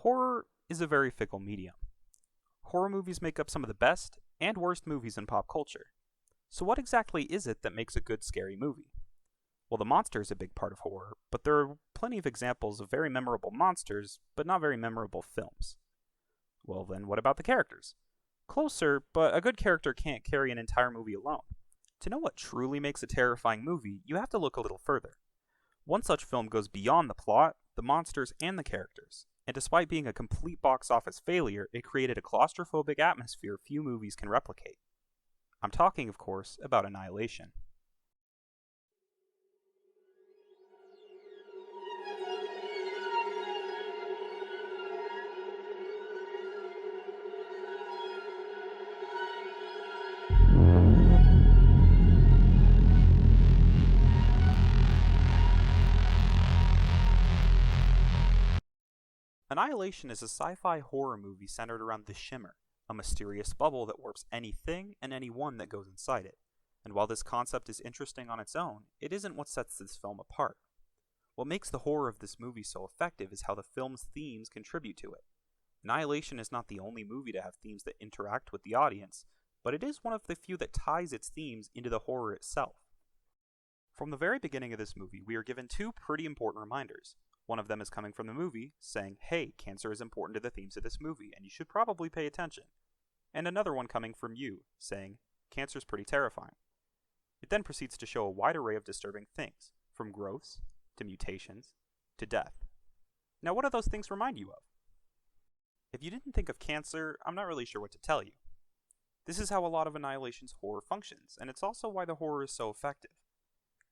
Horror is a very fickle medium. Horror movies make up some of the best and worst movies in pop culture. So what exactly is it that makes a good scary movie? Well, the monster is a big part of horror, but there are plenty of examples of very memorable monsters, but not very memorable films. Well then, what about the characters? Closer, but a good character can't carry an entire movie alone. To know what truly makes a terrifying movie, you have to look a little further. One such film goes beyond the plot, the monsters, and the characters. And despite being a complete box office failure, it created a claustrophobic atmosphere few movies can replicate. I'm talking, of course, about Annihilation. Annihilation is a sci-fi horror movie centered around the Shimmer, a mysterious bubble that warps anything and anyone that goes inside it. And while this concept is interesting on its own, it isn't what sets this film apart. What makes the horror of this movie so effective is how the film's themes contribute to it. Annihilation is not the only movie to have themes that interact with the audience, but it is one of the few that ties its themes into the horror itself. From the very beginning of this movie, we are given two pretty important reminders. One of them is coming from the movie, saying, hey, cancer is important to the themes of this movie, and you should probably pay attention. And another one coming from you, saying, cancer's pretty terrifying. It then proceeds to show a wide array of disturbing things, from growths, to mutations, to death. Now what do those things remind you of? If you didn't think of cancer, I'm not really sure what to tell you. This is how a lot of Annihilation's horror functions, and it's also why the horror is so effective.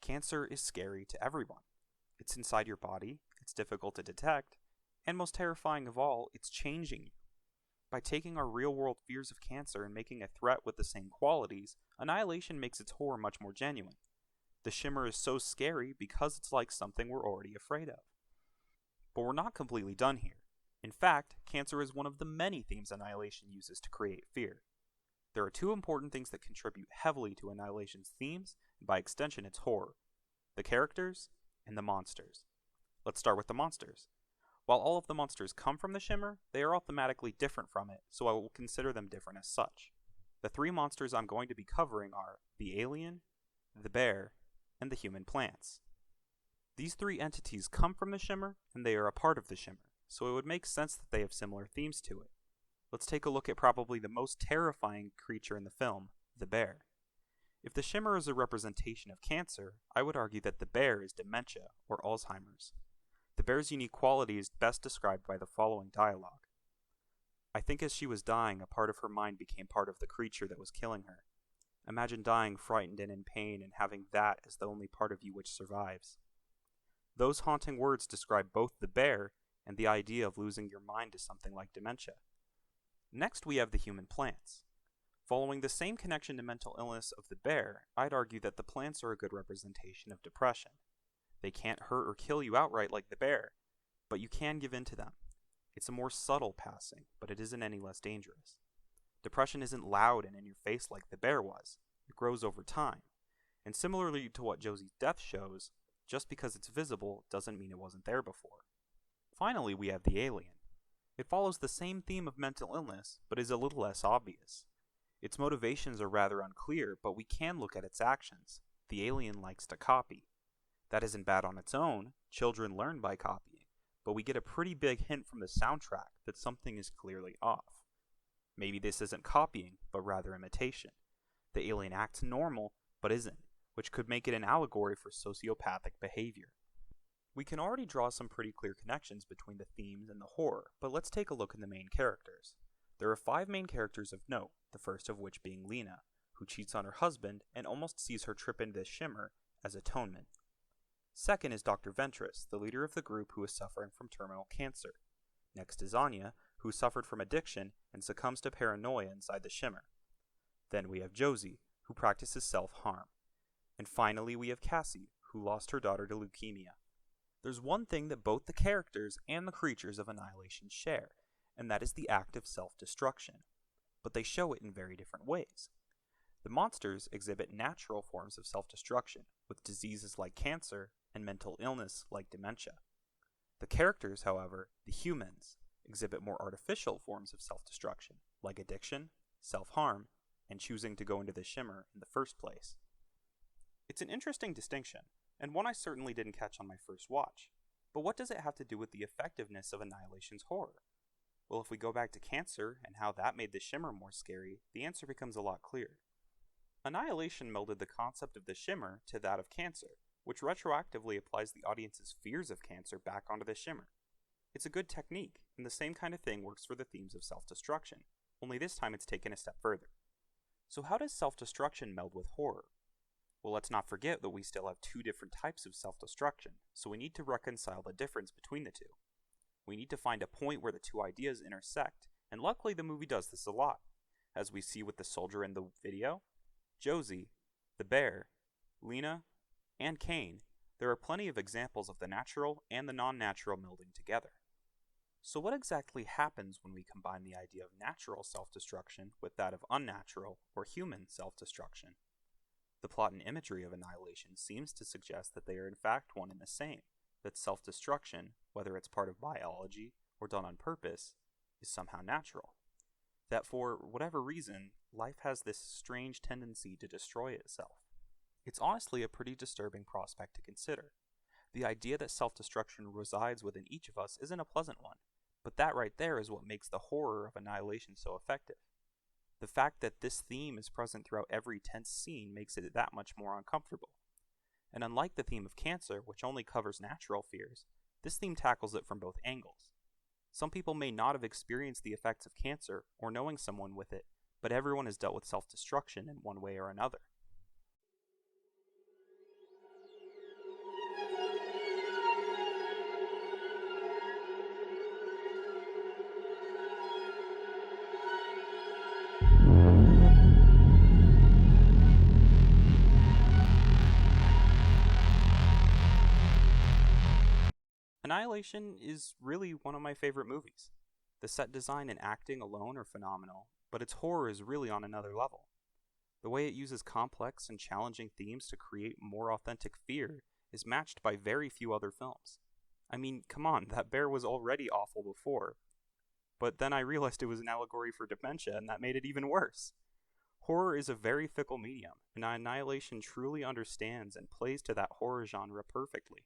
Cancer is scary to everyone. It's inside your body, it's difficult to detect, and most terrifying of all, it's changing you. By taking our real-world fears of cancer and making a threat with the same qualities, Annihilation makes its horror much more genuine. The Shimmer is so scary because it's like something we're already afraid of. But we're not completely done here. In fact, cancer is one of the many themes Annihilation uses to create fear. There are two important things that contribute heavily to Annihilation's themes, and by extension its horror: the characters and the monsters. Let's start with the monsters. While all of the monsters come from the Shimmer, they are all thematically different from it, so I will consider them different as such. The three monsters I'm going to be covering are the alien, the bear, and the human plants. These three entities come from the Shimmer, and they are a part of the Shimmer, so it would make sense that they have similar themes to it. Let's take a look at probably the most terrifying creature in the film, the bear. If the Shimmer is a representation of cancer, I would argue that the bear is dementia, or Alzheimer's. The bear's unique quality is best described by the following dialogue. I think as she was dying, a part of her mind became part of the creature that was killing her. Imagine dying frightened and in pain and having that as the only part of you which survives. Those haunting words describe both the bear and the idea of losing your mind to something like dementia. Next we have the human plants. Following the same connection to mental illness of the bear, I'd argue that the plants are a good representation of depression. They can't hurt or kill you outright like the bear, but you can give in to them. It's a more subtle passing, but it isn't any less dangerous. Depression isn't loud and in your face like the bear was. It grows over time. And similarly to what Josie's death shows, just because it's visible doesn't mean it wasn't there before. Finally, we have the alien. It follows the same theme of mental illness, but is a little less obvious. Its motivations are rather unclear, but we can look at its actions. The alien likes to copy. That isn't bad on its own. Children learn by copying, but we get a pretty big hint from the soundtrack that something is clearly off. Maybe this isn't copying, but rather imitation. The alien acts normal, but isn't, which could make it an allegory for sociopathic behavior. We can already draw some pretty clear connections between the themes and the horror, but let's take a look at the main characters. There are 5 main characters of note, the first of which being Lena, who cheats on her husband and almost sees her trip into the Shimmer as atonement. Second is Dr. Ventress, the leader of the group who is suffering from terminal cancer. Next is Anya, who suffered from addiction and succumbs to paranoia inside the Shimmer. Then we have Josie, who practices self-harm. And finally we have Cassie, who lost her daughter to leukemia. There's one thing that both the characters and the creatures of Annihilation share, and that is the act of self-destruction. But they show it in very different ways. The monsters exhibit natural forms of self-destruction, with diseases like cancer and mental illness like dementia. The characters, however, the humans, exhibit more artificial forms of self-destruction, like addiction, self-harm, and choosing to go into the shimmer in the first place. It's an interesting distinction, and one I certainly didn't catch on my first watch. But what does it have to do with the effectiveness of Annihilation's horror? Well, if we go back to Cancer and how that made the shimmer more scary, the answer becomes a lot clearer. Annihilation melded the concept of the shimmer to that of Cancer, which retroactively applies the audience's fears of Cancer back onto the shimmer. It's a good technique, and the same kind of thing works for the themes of self-destruction, only this time it's taken a step further. So how does self-destruction meld with horror? Well, let's not forget that we still have two different types of self-destruction, so we need to reconcile the difference between the two. We need to find a point where the two ideas intersect, and luckily the movie does this a lot. As we see with the soldier in the video, Josie, the bear, Lena, and Kane, there are plenty of examples of the natural and the non-natural melding together. So what exactly happens when we combine the idea of natural self-destruction with that of unnatural or human self-destruction? The plot and imagery of Annihilation seems to suggest that they are in fact one and the same, that self-destruction, whether it's part of biology or done on purpose, is somehow natural. That for whatever reason, life has this strange tendency to destroy itself. It's honestly a pretty disturbing prospect to consider. The idea that self-destruction resides within each of us isn't a pleasant one, but that right there is what makes the horror of Annihilation so effective. The fact that this theme is present throughout every tense scene makes it that much more uncomfortable. And unlike the theme of Cancer, which only covers natural fears, this theme tackles it from both angles. Some people may not have experienced the effects of cancer or knowing someone with it, but everyone has dealt with self-destruction in one way or another. Annihilation is really one of my favorite movies. The set design and acting alone are phenomenal, but its horror is really on another level. The way it uses complex and challenging themes to create more authentic fear is matched by very few other films. I mean, come on, that bear was already awful before, but then I realized it was an allegory for dementia, and that made it even worse. Horror is a very fickle medium, and Annihilation truly understands and plays to that horror genre perfectly.